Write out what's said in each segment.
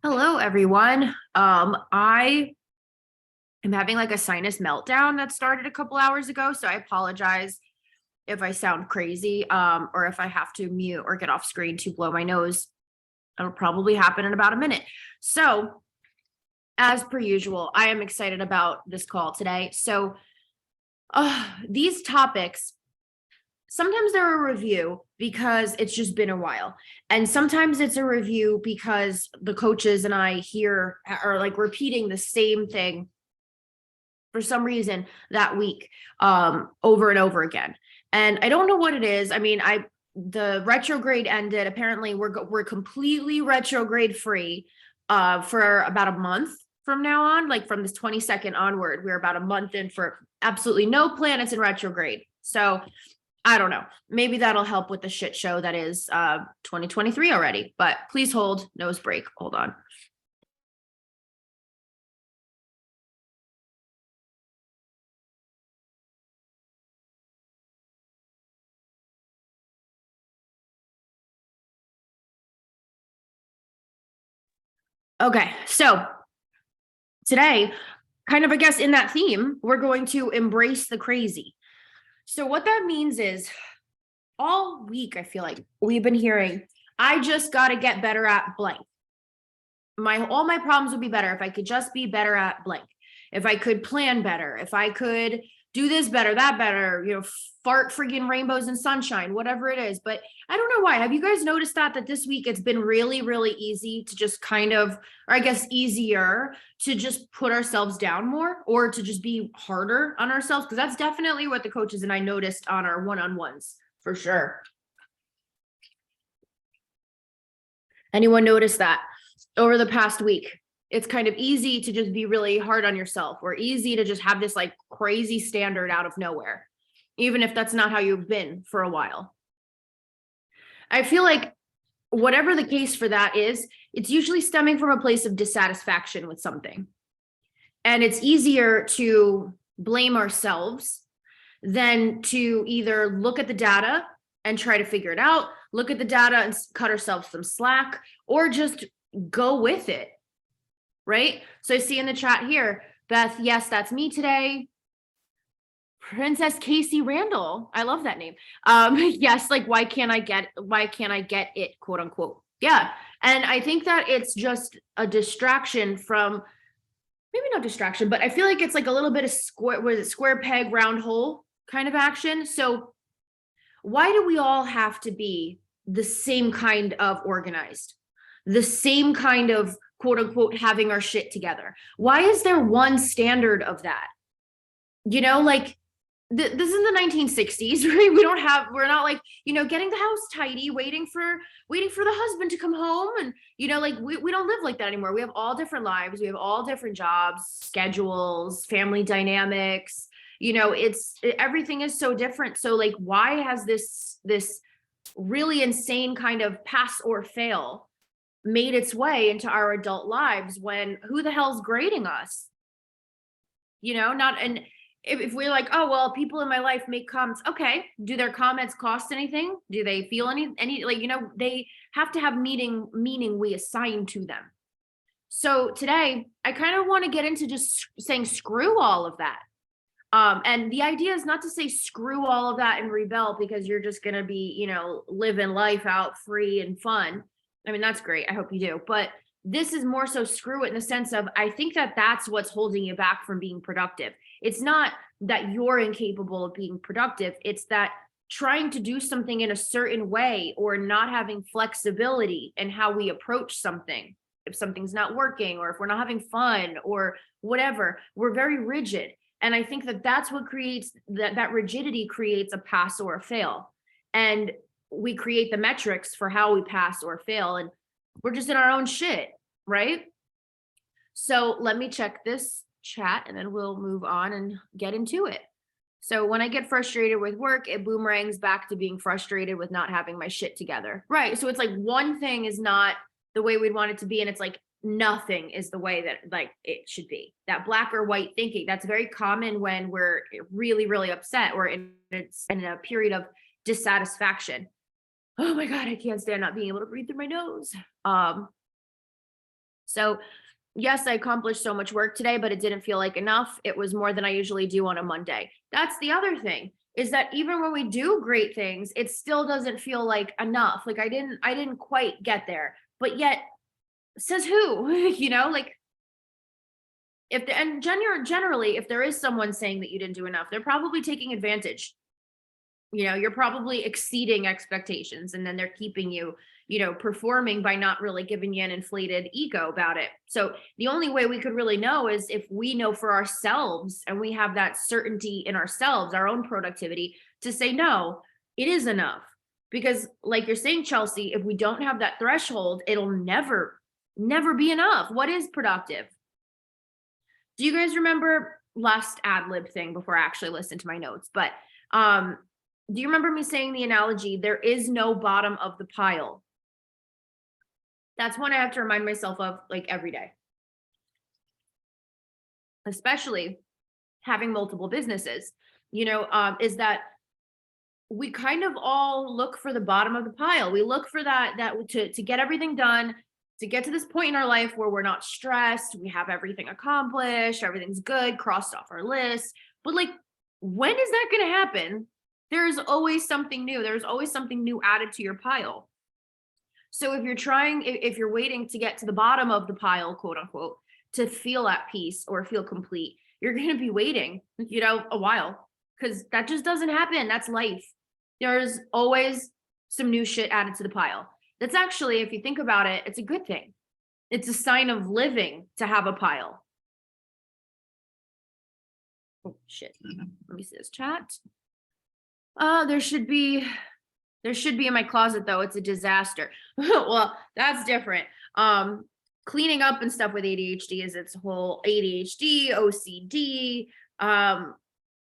Hello, everyone. I am having like a sinus meltdown that started a couple hours ago, so I apologize if I sound crazy, or if I have to mute or get off screen to blow my nose. It'll probably happen in about a minute. So, as per usual, I am excited about this call today. So, these topics sometimes they're a review because it's just been a while. And sometimes it's a review because the coaches and I here are like repeating the same thing for some reason that week over and over again. And I don't know what it is. I mean, the retrograde ended. Apparently we're completely retrograde free for about a month from now on, like from this 22nd onward. We're about a month in for absolutely no planets in retrograde. So I don't know. Maybe that'll help with the shit show that is 2023 already. But please hold, nose break. Hold on. Okay, so today, kind of, I guess, in that theme, we're going to embrace the crazy. So, what that means is all week, I feel like we've been hearing, I just got to get better at blank. All my problems would be better if I could just be better at blank. If I could plan better, if I could do this better, that better, fart friggin' rainbows and sunshine, whatever it is. But I don't know why. Have you guys noticed that this week it's been really, really easy to just kind of, or I guess easier to just put ourselves down more or to just be harder on ourselves? Because that's definitely what the coaches and I noticed on our one-on-ones for sure. Anyone notice that over the past week? It's kind of easy to just be really hard on yourself, or easy to just have this like crazy standard out of nowhere, even if that's not how you've been for a while. I feel like whatever the case for that is, it's usually stemming from a place of dissatisfaction with something. And it's easier to blame ourselves than to either look at the data and try to figure it out, look at the data and cut ourselves some slack, or just go with it. Right? So I see in the chat here, Beth, yes, that's me today. Princess Casey Randall. I love that name. Yes, like why can't I get it, quote unquote. Yeah. And I think that it's just a distraction from, maybe not distraction, but I feel like it's like a little bit of square peg, round hole kind of action. So why do we all have to be the same kind of organized, the same kind of quote unquote having our shit together? Why is there one standard of that? Like this is the 1960s, right? We're not like, getting the house tidy, waiting for the husband to come home. And, like we don't live like that anymore. We have all different lives. We have all different jobs, schedules, family dynamics. Everything is so different. So like, why has this really insane kind of pass or fail made its way into our adult lives when who the hell's grading us? Not, and if we're like, oh well, people in my life make comments, okay, do their comments cost anything? Do they feel any like, they have to have meaning we assign to them. So today I kind of want to get into just saying screw all of that. And the idea is not to say screw all of that and rebel because you're just gonna be, living life out free and fun. I mean, that's great. I hope you do. But this is more so screw it in the sense of I think that that's what's holding you back from being productive. It's not that you're incapable of being productive. It's that trying to do something in a certain way or not having flexibility in how we approach something. If something's not working or if we're not having fun or whatever, we're very rigid. And I think that that's what creates that rigidity creates a pass or a fail. And we create the metrics for how we pass or fail. And we're just in our own shit, right? So let me check this chat and then we'll move on and get into it. So when I get frustrated with work, it boomerangs back to being frustrated with not having my shit together. Right. So it's like one thing is not the way we'd want it to be. And it's like nothing is the way that like it should be. That black or white thinking, that's very common when we're really, really upset or it's in a period of dissatisfaction. Oh my God, I can't stand not being able to breathe through my nose. So yes, I accomplished so much work today, but it didn't feel like enough. It was more than I usually do on a Monday. That's the other thing, is that even when we do great things, it still doesn't feel like enough. Like I didn't quite get there. But yet, says who? Like if the and generally, if there is someone saying that you didn't do enough, they're probably taking advantage. You're probably exceeding expectations, and then they're keeping you, performing by not really giving you an inflated ego about it. So the only way we could really know is if we know for ourselves and we have that certainty in ourselves, our own productivity, to say, no, it is enough. Because, like you're saying, Chelsea, if we don't have that threshold, it'll never be enough. What is productive? Do you guys remember last ad lib thing before I actually listened to my notes? But do you remember me saying the analogy, there is no bottom of the pile? That's one I have to remind myself of like every day, especially having multiple businesses, is that we kind of all look for the bottom of the pile. We look for that to get everything done, to get to this point in our life where we're not stressed, we have everything accomplished, everything's good, crossed off our list. But like, when is that going to happen? There's always something new. There's always something new added to your pile. So if you're waiting to get to the bottom of the pile, quote unquote, to feel at peace or feel complete, you're going to be waiting, a while, because that just doesn't happen. That's life. There's always some new shit added to the pile. That's actually, if you think about it, it's a good thing. It's a sign of living to have a pile. Oh, shit. Let me see this chat. There should be in my closet, though. It's a disaster. Well, that's different. Cleaning up and stuff with ADHD is its whole ADHD, OCD. I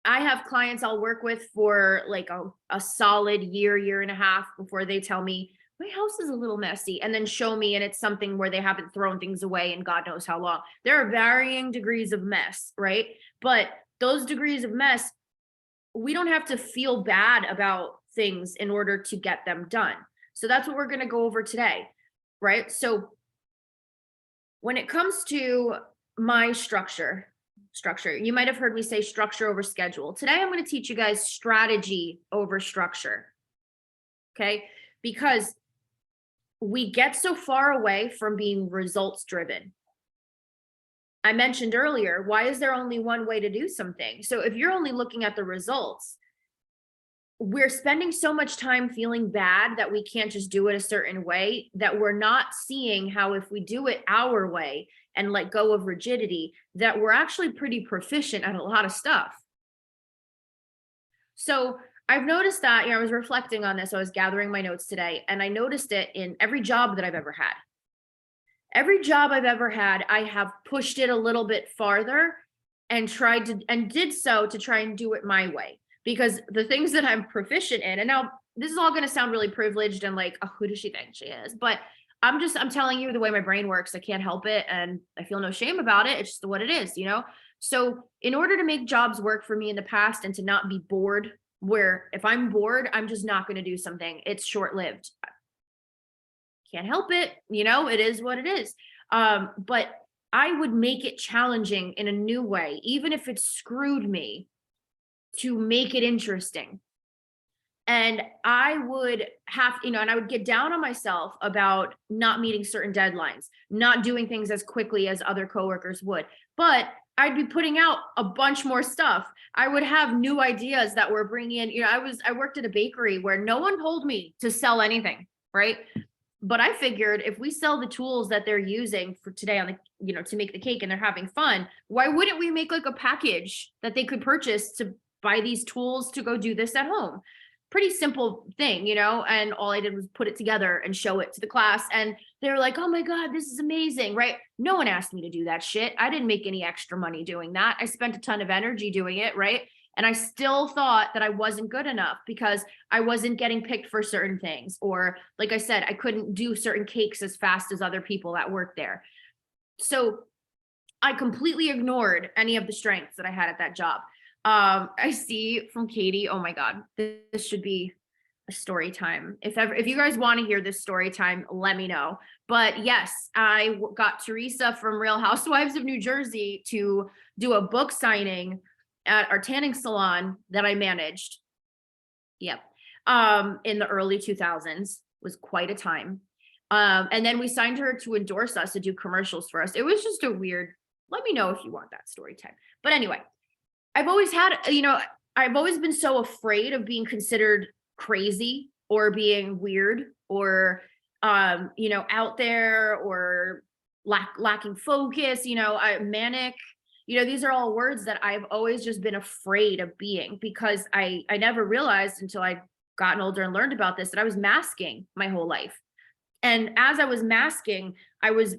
have clients I'll work with for like a solid year and a half before they tell me my house is a little messy, and then show me, and it's something where they haven't thrown things away in God knows how long. There are varying degrees of mess, right? But those degrees of mess, we don't have to feel bad about things in order to get them done. So that's what we're going to go over today, right? So when it comes to my structure, you might have heard me say structure over schedule. Today, I'm going to teach you guys strategy over structure. Okay? Because we get so far away from being results driven. I mentioned earlier, why is there only one way to do something? So if you're only looking at the results, we're spending so much time feeling bad that we can't just do it a certain way, that we're not seeing how if we do it our way and let go of rigidity, that we're actually pretty proficient at a lot of stuff. So I've noticed that, I was reflecting on this. I was gathering my notes today, and I noticed it in every job that I've ever had. Every job I've ever had, I have pushed it a little bit farther and did so to try and do it my way. Because the things that I'm proficient in, and now this is all going to sound really privileged and like, oh, who does she think she is? But I'm telling you the way my brain works. I can't help it. And I feel no shame about it. It's just what it is, So in order to make jobs work for me in the past and to not be bored, where if I'm bored, I'm just not going to do something. It's short-lived. Can't help it. It is what it is. But I would make it challenging in a new way, even if it screwed me, to make it interesting. And I would have, and I would get down on myself about not meeting certain deadlines, not doing things as quickly as other coworkers would, but I'd be putting out a bunch more stuff. I would have new ideas that were bringing in, I worked at a bakery where no one told me to sell anything, right? But I figured if we sell the tools that they're using for today on the, to make the cake, and they're having fun, why wouldn't we make like a package that they could purchase to buy these tools to go do this at home? Pretty simple thing, and all I did was put it together and show it to the class. And they were like, oh my God, this is amazing, right? No one asked me to do that shit. I didn't make any extra money doing that. I spent a ton of energy doing it, right? And I still thought that I wasn't good enough because I wasn't getting picked for certain things. Or like I said, I couldn't do certain cakes as fast as other people that worked there. So I completely ignored any of the strengths that I had at that job. I see from Katie, oh my God, this should be story time. If you guys want to hear this story time, let me know. But yes, I got Teresa from Real Housewives of New Jersey to do a book signing at our tanning salon that I managed. Yep. In the early 2000s. Was quite a time. And then we signed her to endorse us to do commercials for us. It was just a weird, let me know if you want that story time. But anyway, I've always had, I've always been so afraid of being considered crazy or being weird or, out there or lacking focus, manic. These are all words that I've always just been afraid of being because I never realized until I'd gotten older and learned about this that I was masking my whole life. And as I was masking, I was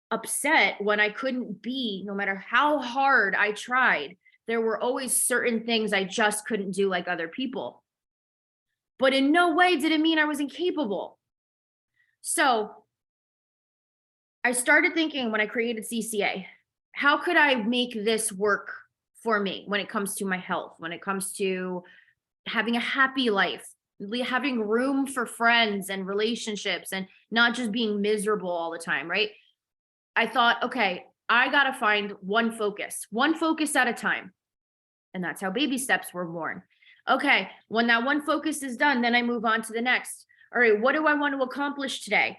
upset when I couldn't be, no matter how hard I tried, there were always certain things I just couldn't do like other people. But in no way did it mean I was incapable. So I started thinking when I created CCA, how could I make this work for me when it comes to my health, when it comes to having a happy life, having room for friends and relationships and not just being miserable all the time, right? I thought, okay, I got to find one focus at a time. And that's how baby steps were born. Okay, when that one focus is done, then I move on to the next. All right, what do I want to accomplish today?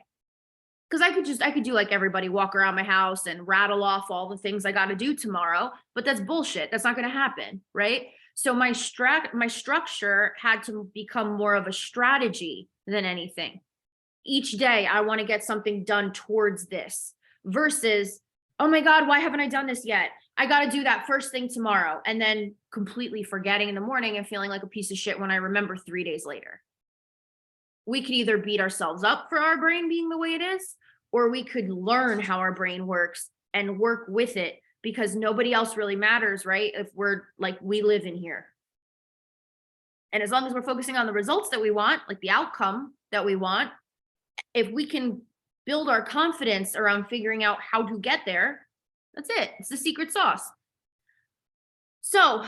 Because I could do like everybody, walk around my house and rattle off all the things I got to do tomorrow, but that's bullshit. That's not going to happen, right? So my structure had to become more of a strategy than anything. Each day I want to get something done towards this versus, oh my God, why haven't I done this yet? I got to do that first thing tomorrow and then completely forgetting in the morning and feeling like a piece of shit when I remember 3 days later. We could either beat ourselves up for our brain being the way it is, or we could learn how our brain works and work with it because nobody else really matters, right? If we're like, we live in here. And as long as we're focusing on the results that we want, like the outcome that we want, if we can build our confidence around figuring out how to get there, that's it. It's the secret sauce. So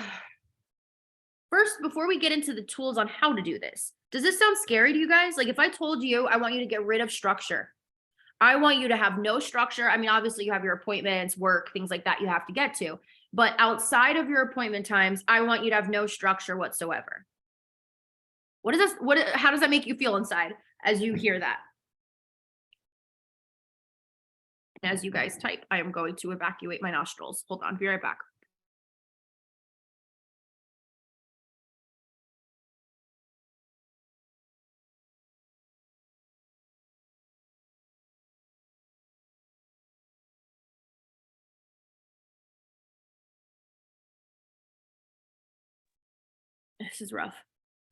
first, before we get into the tools on how to do this, does this sound scary to you guys? Like if I told you, I want you to get rid of structure. I want you to have no structure. I mean, obviously you have your appointments, work, things like that you have to get to, but outside of your appointment times, I want you to have no structure whatsoever. What is this? How does that make you feel inside as you hear that? As you guys type, I am going to evacuate my nostrils. Hold on, be right back. This is rough.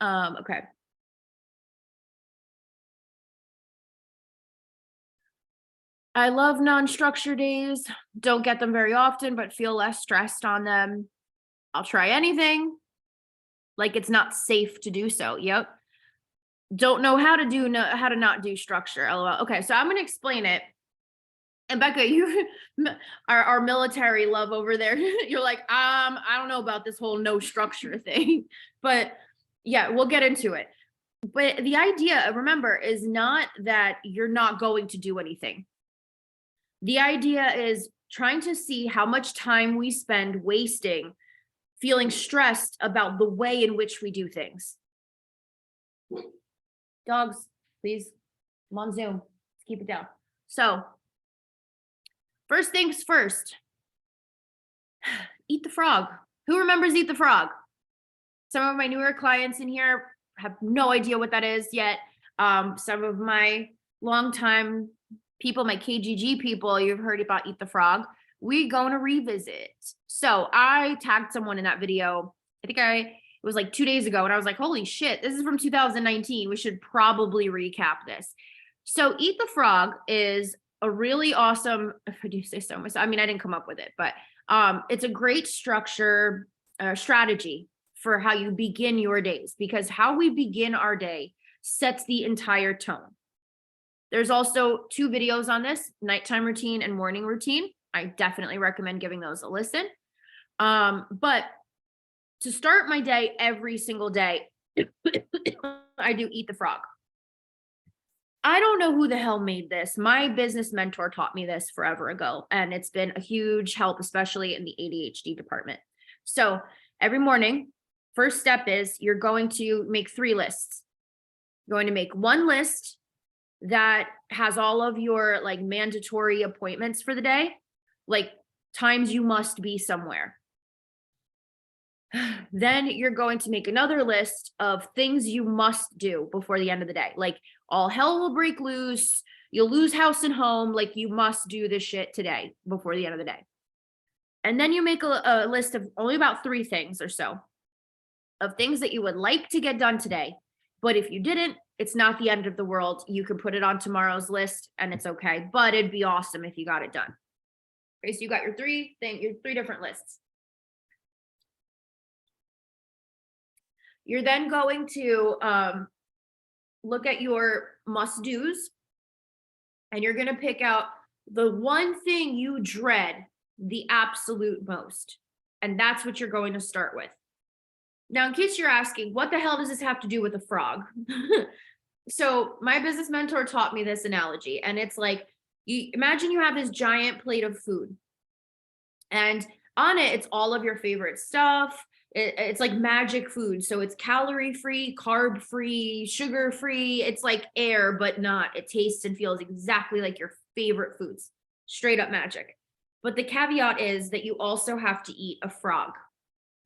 Okay. I love non-structure days. Don't get them very often, but feel less stressed on them. I'll try anything. Like it's not safe to do so. Yep. Don't know how to not do structure. LOL. Okay, so I'm gonna explain it. And Becca, you our military love over there. You're like, I don't know about this whole no structure thing, but yeah, we'll get into it. But the idea, remember, is not that you're not going to do anything. The idea is trying to see how much time we spend wasting feeling stressed about the way in which we do things. Dogs, please, I'm on Zoom. Let's keep it down. So, first things first, Eat the Frog. Who remembers Eat the Frog? Some of my newer clients in here have no idea what that is yet. Some of my longtime people, my KGG people, you've heard about Eat the Frog. We're going to revisit. So I tagged someone in that video. It was like 2 days ago. And I was like, holy shit, this is from 2019. We should probably recap this. So Eat the Frog is a really awesome, if I do say so myself, I mean, I didn't come up with it, but it's a great structure, strategy for how you begin your days, because how we begin our day sets the entire tone. There's also 2 videos on this, nighttime routine and morning routine. I definitely recommend giving those a listen. But to start my day every single day, I do Eat the Frog. I don't know who the hell made this. My business mentor taught me this forever ago, and it's been a huge help, especially in the ADHD department. So every morning, first step is you're going to make 3 lists. You're going to make one list that has all of your like mandatory appointments for the day, like times you must be somewhere. Then you're going to make another list of things you must do before the end of the day. Like all hell will break loose. You'll lose house and home. Like you must do this shit today before the end of the day. And then you make a list of only about 3 things or so of things that you would like to get done today. But if you didn't, it's not the end of the world. You can put it on tomorrow's list and it's okay. But it'd be awesome if you got it done. Okay, so you got your 3 different lists. You're then going to look at your must-dos, and you're going to pick out the one thing you dread the absolute most. And that's what you're going to start with. Now, in case you're asking, what the hell does this have to do with a frog? So my business mentor taught me this analogy, and it's like, you imagine you have this giant plate of food, and on it, it's all of your favorite stuff. It's like magic food. So it's calorie free, carb free, sugar free. It's like air, but not. It tastes and feels exactly like your favorite foods. Straight up magic. But the caveat is that you also have to eat a frog.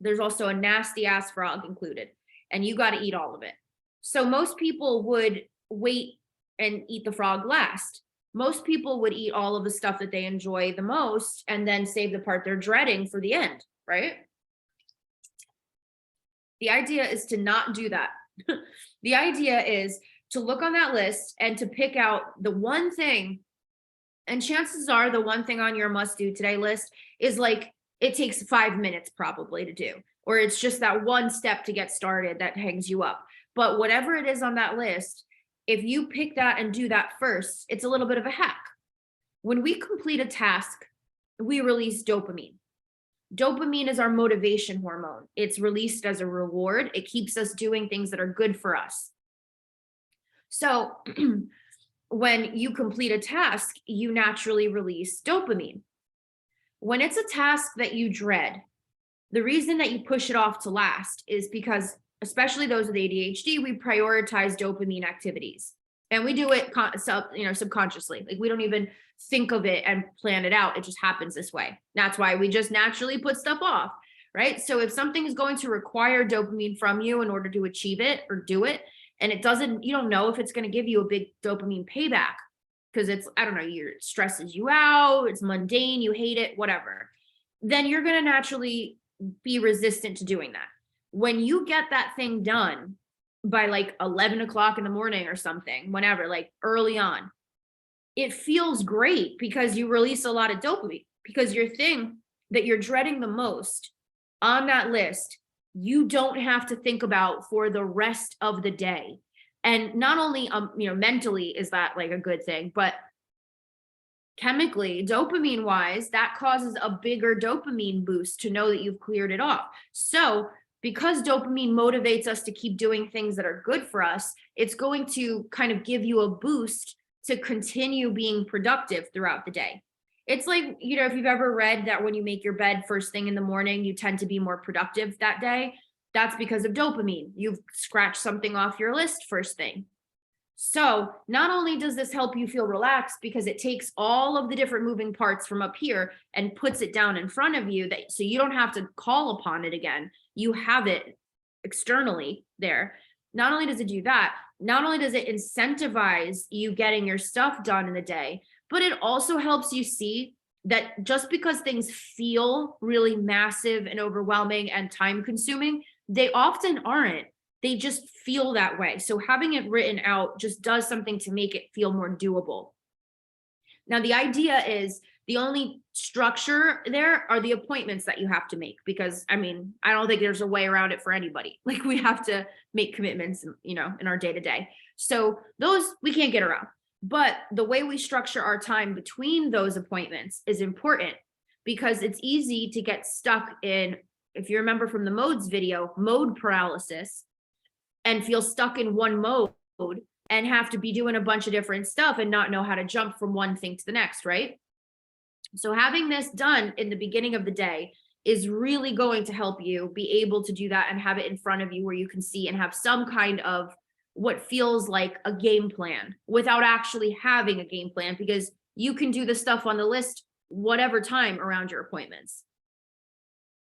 There's also a nasty ass frog included, and you got to eat all of it. So most people would wait and eat the frog last. Most people would eat all of the stuff that they enjoy the most and then save the part they're dreading for the end, right? The idea is to not do that. The idea is to look on that list and to pick out the one thing. And chances are the one thing on your must do today list is like, it takes 5 minutes probably to do, or it's just that one step to get started that hangs you up. But whatever it is on that list, if you pick that and do that first, it's a little bit of a hack. When we complete a task, we release dopamine. Dopamine is our motivation hormone. It's released as a reward. It keeps us doing things that are good for us. So when you complete a task, you naturally release dopamine. When it's a task that you dread, the reason that you push it off to last is because, especially those with ADHD, we prioritize dopamine activities. And we do it subconsciously. Like we don't even think of it and plan it out. It just happens this way. That's why we just naturally put stuff off, right? So if something is going to require dopamine from you in order to achieve it or do it, and it doesn't, you don't know if it's going to give you a big dopamine payback because it's, I don't know, it stresses you out, it's mundane, you hate it, whatever, then you're going to naturally be resistant to doing that. When you get that thing done by like 11 o'clock in the morning or something, whenever, like early on, it feels great because you release a lot of dopamine, because your thing that you're dreading the most on that list, you don't have to think about for the rest of the day. And not only, mentally is that like a good thing, but chemically, dopamine wise, that causes a bigger dopamine boost to know that you've cleared it off. So because dopamine motivates us to keep doing things that are good for us, it's going to kind of give you a boost to continue being productive throughout the day. It's like, if you've ever read that when you make your bed first thing in the morning, you tend to be more productive that day. That's because of dopamine. You've scratched something off your list first thing. So not only does this help you feel relaxed because it takes all of the different moving parts from up here and puts it down in front of you, so you don't have to call upon it again. You have it externally there. Not only does it do that, not only does it incentivize you getting your stuff done in the day, but it also helps you see that just because things feel really massive and overwhelming and time consuming, they often aren't. They just feel that way. So having it written out just does something to make it feel more doable. Now, the idea is the only structure there are the appointments that you have to make, because I don't think there's a way around it for anybody. Like we have to make commitments, in our day to day. So those we can't get around. But the way we structure our time between those appointments is important, because it's easy to get stuck in, if you remember from the modes video, mode paralysis. and feel stuck in one mode and have to be doing a bunch of different stuff and not know how to jump from one thing to the next, right? So having this done in the beginning of the day is really going to help you be able to do that and have it in front of you where you can see and have some kind of what feels like a game plan without actually having a game plan, because you can do the stuff on the list whatever time around your appointments.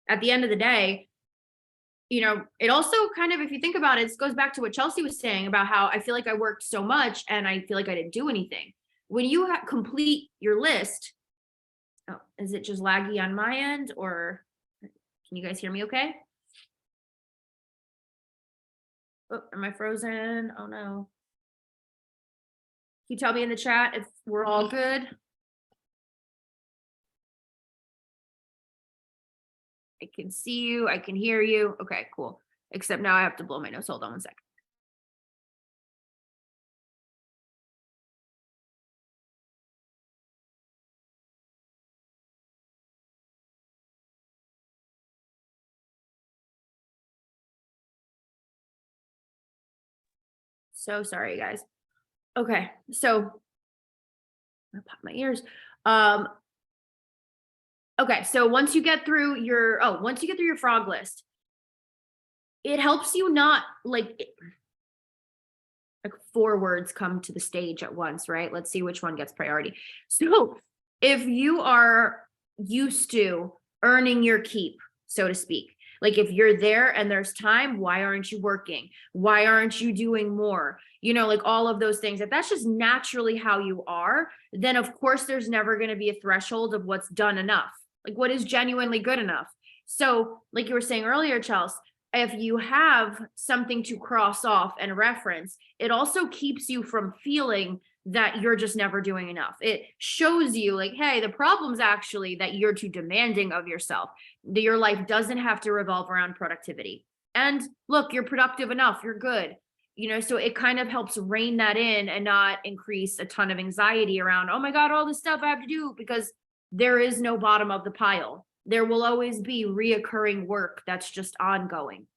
At the end of the day, it also kind of, if you think about it, it goes back to what Chelsea was saying about how I feel like I worked so much and I feel like I didn't do anything. When you complete your list, oh, is it just laggy on my end, or can you guys hear me okay? Oh, am I frozen? Oh no. Can you tell me in the chat if we're all good? I can see you, I can hear you. Okay, cool. Except now I have to blow my nose. Hold on one second. So sorry, guys. Okay, so I'm gonna pop my ears. Okay, so once you get through your frog list, it helps you not like 4 words come to the stage at once, right? Let's see which one gets priority. So if you are used to earning your keep, so to speak, like if you're there and there's time, why aren't you working? Why aren't you doing more? Like all of those things. If that's just naturally how you are, then of course there's never going to be a threshold of what's done enough. Like what is genuinely good enough? So like you were saying earlier, Chelsea, if you have something to cross off and reference, it also keeps you from feeling that you're just never doing enough. It shows you like, hey, the problem's actually that you're too demanding of yourself. Your life doesn't have to revolve around productivity. And look, you're productive enough, you're good. So it kind of helps rein that in and not increase a ton of anxiety around, oh my God, all this stuff I have to do, because there is no bottom of the pile. There will always be reoccurring work that's just ongoing.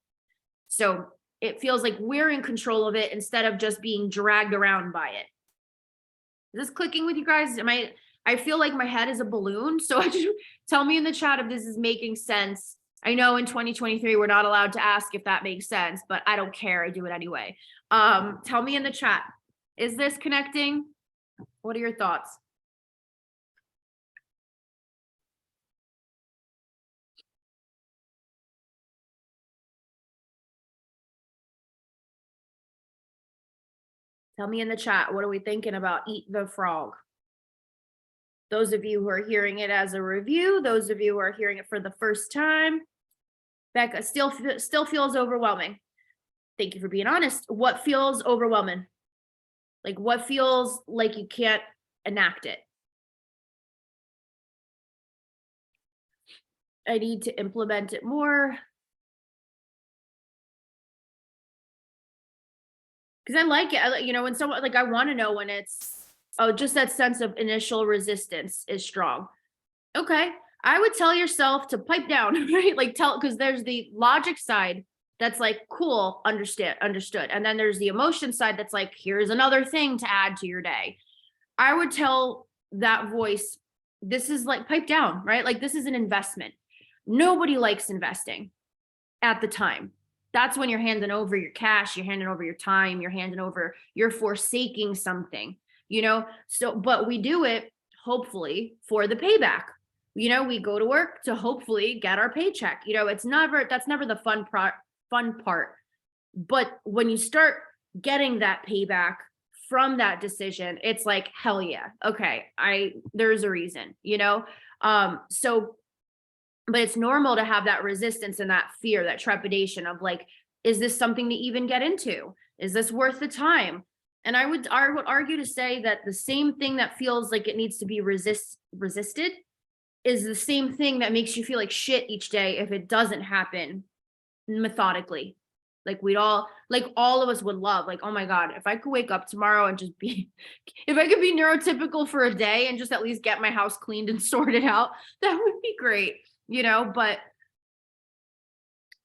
So it feels like we're in control of it instead of just being dragged around by it. Is this clicking with you guys? I feel like my head is a balloon. So just tell me in the chat if this is making sense. I know in 2023, we're not allowed to ask if that makes sense, but I don't care. I do it anyway. Tell me in the chat, is this connecting? What are your thoughts? Tell me in the chat, what are we thinking about Eat the Frog? Those of you who are hearing it as a review, those of you who are hearing it for the first time, Becca, still feels overwhelming. Thank you for being honest. What feels overwhelming? Like what feels like you can't enact it? I need to implement it more. Because I like it. When someone like, I want to know when it's, just that sense of initial resistance is strong. Okay. I would tell yourself to pipe down, right? Like because there's the logic side that's like, cool, understood. And then there's the emotion side that's like, here's another thing to add to your day. I would tell that voice, this is like pipe down, right? Like this is an investment. Nobody likes investing at the time. That's when you're handing over your cash, you're handing over your time, you're forsaking something, So, but we do it hopefully for the payback. We go to work to hopefully get our paycheck. That's never the fun part. But when you start getting that payback from that decision, it's like, hell yeah. Okay. There's a reason, so, but it's normal to have that resistance and that fear, that trepidation of like, is this something to even get into? Is this worth the time? And I would argue to say that the same thing that feels like it needs to be resisted is the same thing that makes you feel like shit each day if it doesn't happen methodically. Like all of us would love, like, oh my God, if I could wake up tomorrow and just if I could be neurotypical for a day and just at least get my house cleaned and sorted out, that would be great. But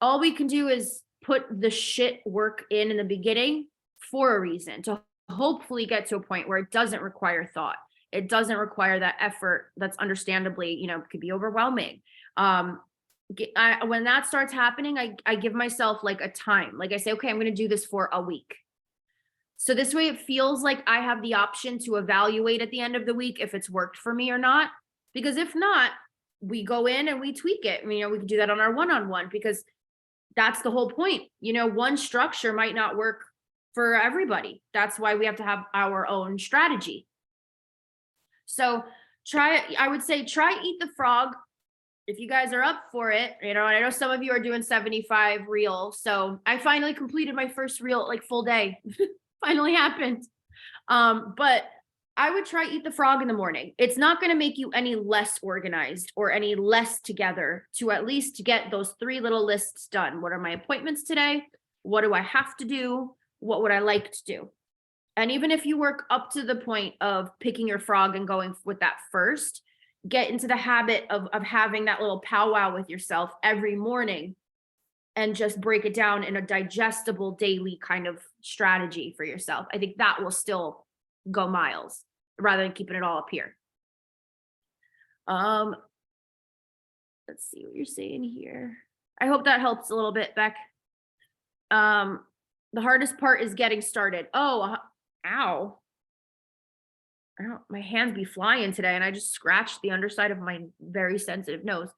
all we can do is put the shit work in the beginning for a reason, to hopefully get to a point where it doesn't require thought. It doesn't require that effort that's understandably, could be overwhelming. When that starts happening, I give myself like a time. Like I say, okay, I'm going to do this for a week. So this way it feels like I have the option to evaluate at the end of the week if it's worked for me or not. Because if not, we go in and we tweak it. We can do that on our one-on-one, because that's the whole point. One structure might not work for everybody. That's why we have to have our own strategy. So I would say try Eat the Frog if you guys are up for it. And I know some of you are doing 75 reel. So I finally completed my first reel, like full day. Finally happened. But I would try Eat the Frog in the morning. It's not going to make you any less organized or any less together to at least get those 3 little lists done. What are my appointments today? What do I have to do? What would I like to do? And even if you work up to the point of picking your frog and going with that first, get into the habit of having that little powwow with yourself every morning and just break it down in a digestible daily kind of strategy for yourself. I think that will still go miles rather than keeping it all up here. Let's see what you're saying here. I hope that helps a little bit, Beck. The hardest part is getting started. Oh, ow. My hands be flying today, and I just scratched the underside of my very sensitive nose.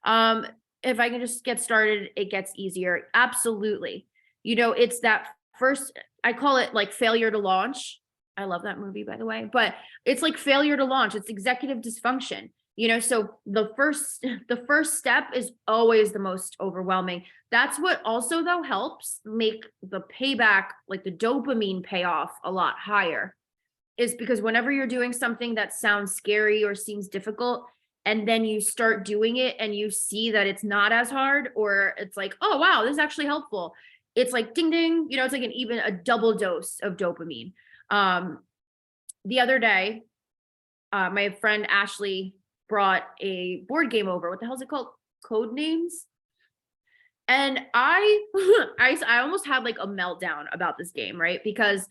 If I can just get started, it gets easier. Absolutely. It's that first, I call it like failure to launch. I love that movie, by the way, but it's like failure to launch. It's executive dysfunction. So the first step is always the most overwhelming. That's what also though helps make the payback, like the dopamine payoff, a lot higher, is because whenever you're doing something that sounds scary or seems difficult, and then you start doing it and you see that it's not as hard, or it's like, oh, wow, this is actually helpful. It's like ding, ding, it's like even a double dose of dopamine. The other day, my friend Ashley brought a board game over. What the hell is it called? Code Names. And I almost had like a meltdown about this game, right? Because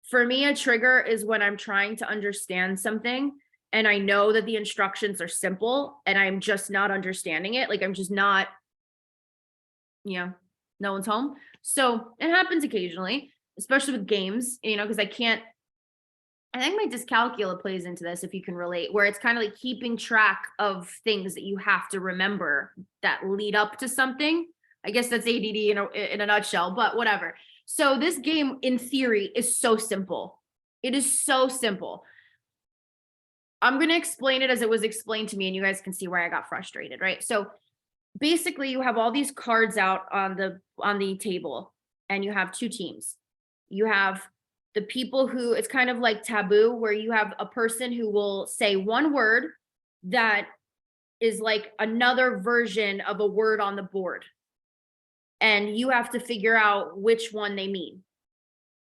for me, a trigger is when I'm trying to understand something and I know that the instructions are simple and I'm just not understanding it. Like I'm just not, no one's home. So it happens occasionally, especially with games, because I think my dyscalculia plays into this, if you can relate, where it's kind of like keeping track of things that you have to remember that lead up to something. I guess that's ADD in a nutshell, but whatever. So this game in theory is so simple. It is so simple. I'm going to explain it as it was explained to me, and you guys can see where I got frustrated, right? So basically you have all these cards out on the table, and you have 2 teams. You have the people who, it's kind of like Taboo, where you have a person who will say one word that is like another version of a word on the board. And you have to figure out which one they mean.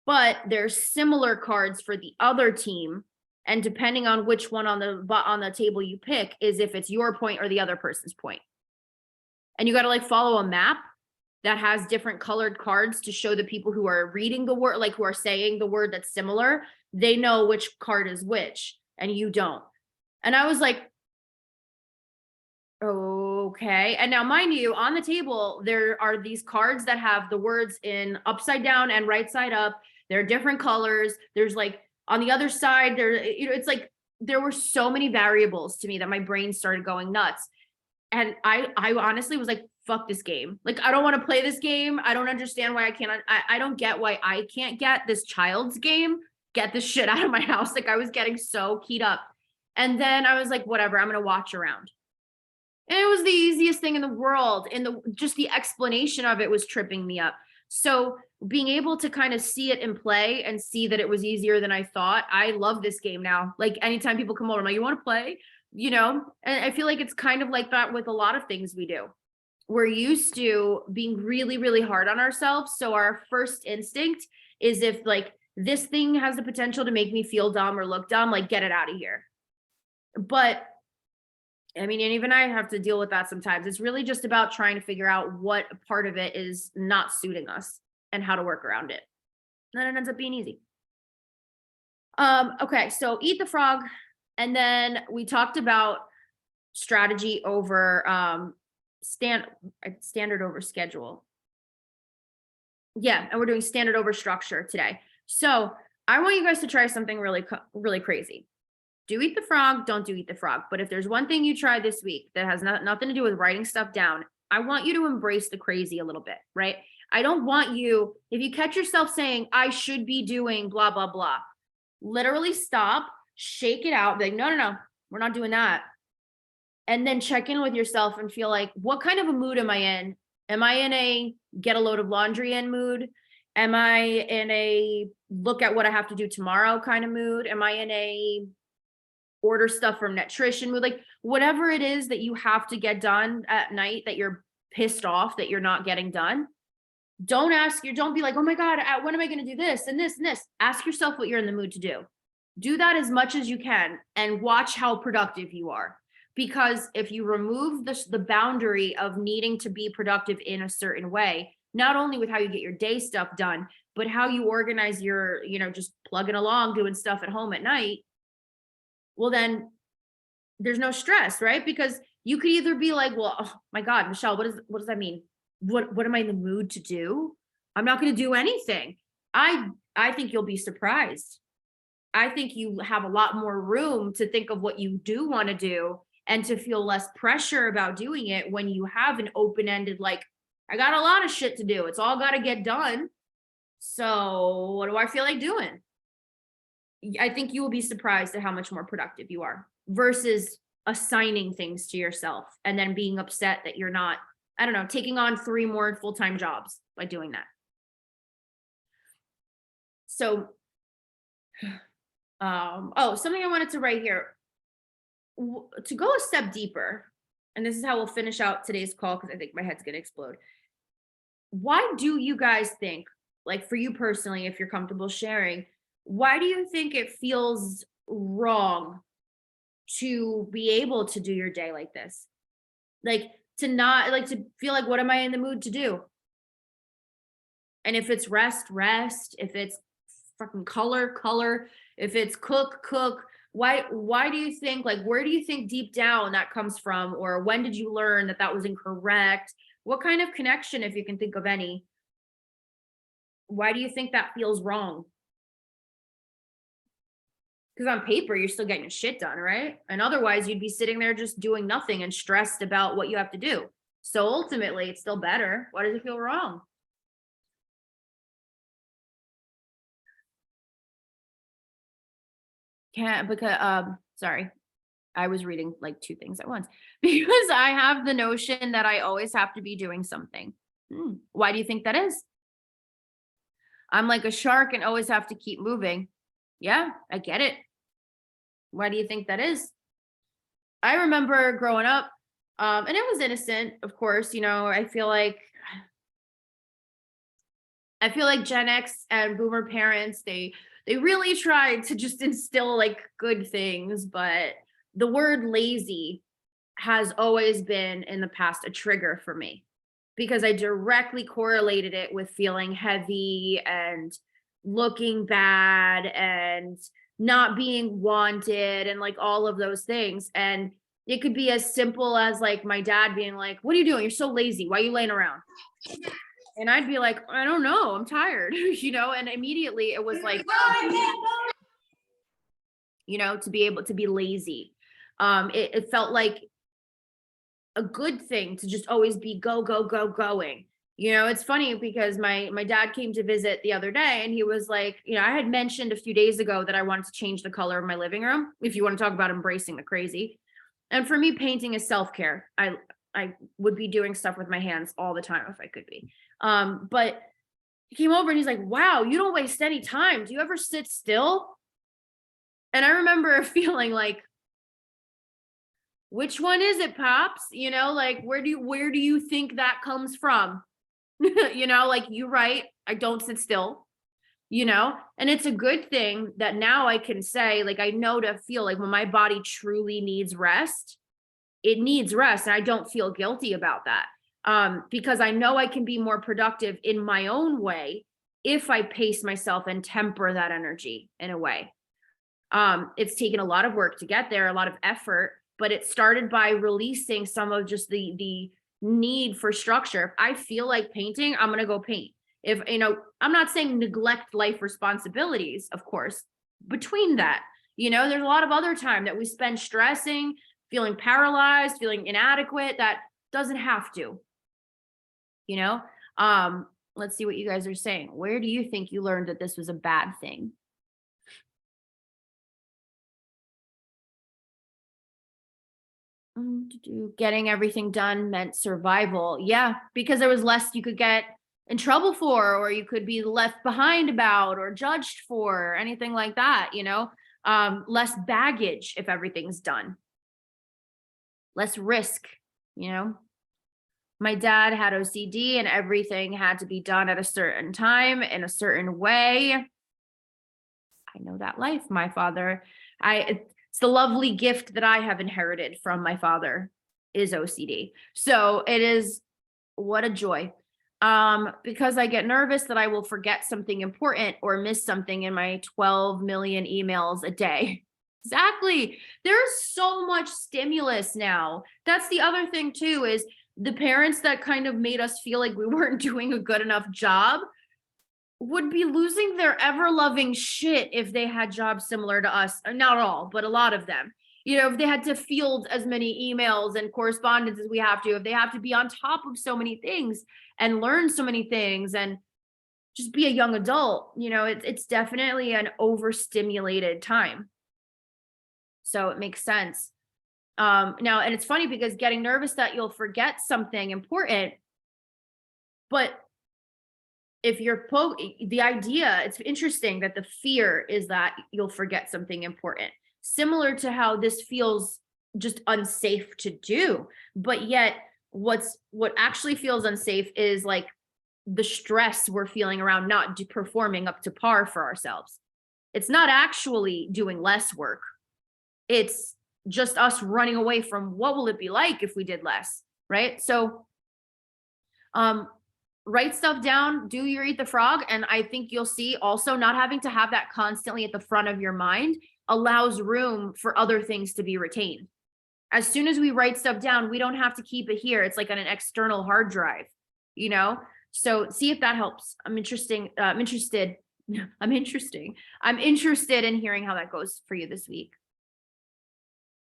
But there's similar cards for the other team. And depending on which one on the table you pick is if it's your point or the other person's point. And you got to like follow a map that has different colored cards to show the people who are reading the word, like who are saying the word that's similar, they know which card is which, and you don't. And I was like, okay. And now, mind you, on the table, there are these cards that have the words in upside down and right side up. They're different colors. There's like on the other side, it's like there were so many variables to me that my brain started going nuts. And I honestly was like, fuck this game. Like, I don't want to play this game. I don't understand why I don't get why I can't get this child's game. Get this shit out of my house. Like, I was getting so keyed up. And then I was like, whatever, I'm going to watch around. And it was the easiest thing in the world. And just the explanation of it was tripping me up. So being able to kind of see it in play and see that it was easier than I thought. I love this game now. Like anytime people come over, I'm like, you want to play? And I feel like it's kind of like that with a lot of things we do. We're used to being really, really hard on ourselves. So our first instinct is, if like this thing has the potential to make me feel dumb or look dumb, like get it out of here. But I mean, and even I have to deal with that sometimes. It's really just about trying to figure out what part of it is not suiting us and how to work around it. And then it ends up being easy. Okay, so eat the frog. And then we talked about strategy over standard over schedule. Yeah, and we're doing standard over structure today. So I want you guys to try something really crazy. Do eat the frog, don't do eat the frog. But if there's one thing you try this week that has nothing to do with writing stuff down, I want you to embrace the crazy a little bit, right? I don't want you, if you catch yourself saying, I should be doing blah, blah, blah, literally stop, shake it out, be like, no, we're not doing that. And then check in with yourself and feel like, what kind of a mood am I in? Am I in a get a load of laundry in mood? Am I in a look at what I have to do tomorrow kind of mood? Am I in a order stuff from Nutrition mood? Like whatever it is that you have to get done at night that you're pissed off that you're not getting done. Don't be like, oh my God, when am I going to do this and this and this? Ask yourself what you're in the mood to do. Do that as much as you can and watch how productive you are. Because if you remove the boundary of needing to be productive in a certain way, not only with how you get your day stuff done, but how you organize your, just plugging along, doing stuff at home at night, well, then there's no stress, right? Because you could either be like, well, oh my God, Michelle, what does that mean? What am I in the mood to do? I'm not going to do anything. I think you'll be surprised. I think you have a lot more room to think of what you do want to do and to feel less pressure about doing it when you have an open-ended, like, I got a lot of shit to do. It's all got to get done. So what do I feel like doing? I think you will be surprised at how much more productive you are versus assigning things to yourself and then being upset that you're not, I don't know, taking on 3 more full-time jobs by doing that. So, something I wanted to write here. To go a step deeper, and this is how we'll finish out today's call because I think my head's going to explode. Why do you guys think, like for you personally, if you're comfortable sharing, why do you think it feels wrong to be able to do your day like this? Like to not like to feel like, what am I in the mood to do? And if it's rest, if it's fucking color, if it's cook, why do you think, like, where do you think deep down that comes from? Or when did you learn that was incorrect? What kind of connection, if you can think of any, why do you think that feels wrong? Because on paper, you're still getting your shit done, right? And otherwise you'd be sitting there just doing nothing and stressed about what you have to do. So ultimately it's still better. Why does it feel wrong? Sorry, I was reading like 2 things at once because I have the notion that I always have to be doing something. Why do you think that is? I'm like a shark and always have to keep moving. Yeah, I get it. Why do you think that is? I remember growing up, and it was innocent, of course, I feel like Gen X and boomer parents, they really tried to just instill like good things, but the word lazy has always been in the past a trigger for me because I directly correlated it with feeling heavy and looking bad and not being wanted and like all of those things. And it could be as simple as like my dad being like, what are you doing? You're so lazy. Why are you laying around? And I'd be like, I don't know, I'm tired, and immediately it was like, to be able to be lazy. It felt like a good thing to just always be going. It's funny because my dad came to visit the other day and he was like, I had mentioned a few days ago that I wanted to change the color of my living room, if you want to talk about embracing the crazy. And for me, painting is self-care. I would be doing stuff with my hands all the time if I could be. But he came over and he's like, wow, you don't waste any time. Do you ever sit still? And I remember feeling like, which one is it, Pops? Like, where do you think that comes from? Like, you're right. I don't sit still, and it's a good thing that now I can say, like, I know to feel like when my body truly needs rest, it needs rest. And I don't feel guilty about that. Because I know I can be more productive in my own way if I pace myself and temper that energy in a way. It's taken a lot of work to get there, a lot of effort, but it started by releasing some of just the need for structure. If I feel like painting, I'm going to go paint. If, I'm not saying neglect life responsibilities, of course, between that, there's a lot of other time that we spend stressing, feeling paralyzed, feeling inadequate. That doesn't have to, let's see what you guys are saying. Where do you think you learned that this was a bad thing? Getting everything done meant survival. Yeah, because there was less you could get in trouble for, or you could be left behind about, or judged for, or anything like that, less baggage if everything's done. Less risk, My dad had OCD and everything had to be done at a certain time in a certain way. I know that life. My father, it's the lovely gift that I have inherited from my father is OCD. So it is, what a joy. Because I get nervous that I will forget something important or miss something in my 12 million emails a day. Exactly. There's so much stimulus now. That's the other thing too, is the parents that kind of made us feel like we weren't doing a good enough job would be losing their ever-loving shit if they had jobs similar to us. Not all, but a lot of them. If they had to field as many emails and correspondence as we have to, if they have to be on top of so many things and learn so many things and just be a young adult, it's definitely an overstimulated time. So it makes sense. Now, and it's funny because getting nervous that you'll forget something important, but if you're the idea, it's interesting that the fear is that you'll forget something important, similar to how this feels just unsafe to do. But yet what actually feels unsafe is like the stress we're feeling around not performing up to par for ourselves. It's not actually doing less work. It's just us running away from what will it be like if we did less, right? So, write stuff down, do your eat the frog. And I think you'll see also not having to have that constantly at the front of your mind allows room for other things to be retained. As soon as we write stuff down, we don't have to keep it here. It's like on an external hard drive, So see if that helps. I'm interested in hearing how that goes for you this week.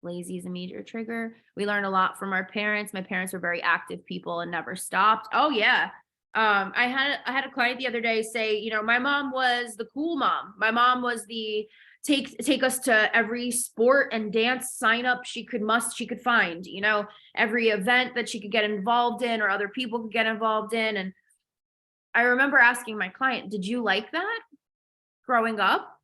Lazy is a major trigger. We learn a lot from our parents. My parents were very active people and never stopped. Oh yeah. I had a client the other day say, my mom was the cool mom. My mom was the take us to every sport and dance sign up she could find, every event that she could get involved in or other people could get involved in. And I remember asking my client, did you like that growing up?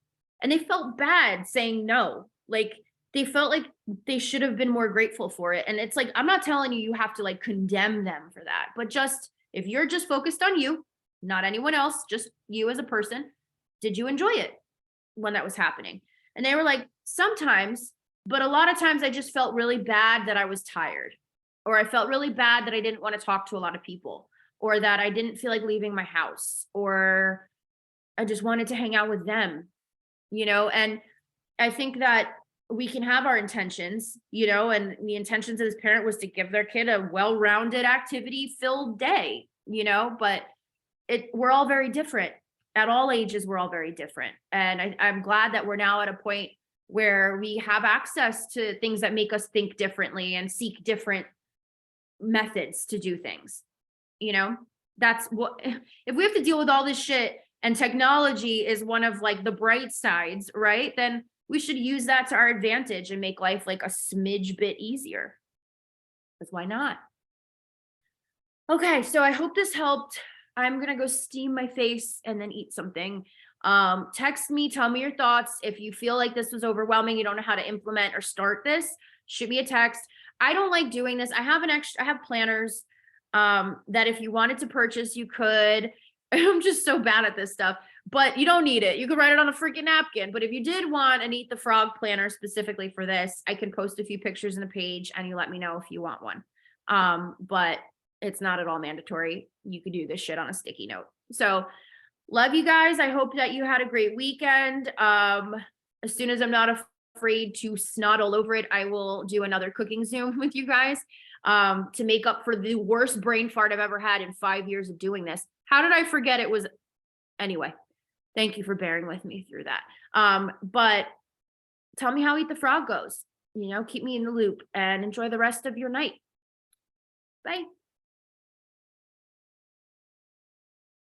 And they felt bad saying no. Like they felt like they should have been more grateful for it. And it's like, I'm not telling you have to like condemn them for that, but just if you're just focused on you, not anyone else, just you as a person, did you enjoy it when that was happening? And they were like, sometimes, but a lot of times I just felt really bad that I was tired, or I felt really bad that I didn't want to talk to a lot of people, or that I didn't feel like leaving my house, or I just wanted to hang out with them, and I think that we can have our intentions, and the intentions of this parent was to give their kid a well-rounded activity-filled day, but we're all very different. At all ages, we're all very different. And I'm glad that we're now at a point where we have access to things that make us think differently and seek different methods to do things. That's what, if we have to deal with all this shit and technology is one of like the bright sides, right? Then we should use that to our advantage and make life like a smidge bit easier. Because why not? Okay, so I hope this helped. I'm gonna go steam my face and then eat something. Text me, tell me your thoughts. If you feel like this was overwhelming, you don't know how to implement or start this, shoot me a text. I don't like doing this. I have planners that if you wanted to purchase, you could. I'm just so bad at this stuff. but you don't need it. You could write it on a freaking napkin. But if you did want an Eat the Frog planner specifically for this, I can post a few pictures in the page and you let me know if you want one. But it's not at all mandatory. You could do this shit on a sticky note. So love you guys. I hope that you had a great weekend. As soon as I'm not afraid to snot all over it, I will do another cooking Zoom with you guys to make up for the worst brain fart I've ever had in 5 years of doing this. How did I forget it was? Anyway, thank you for bearing with me through that. But tell me how Eat the Frog goes. Keep me in the loop and enjoy the rest of your night. Bye.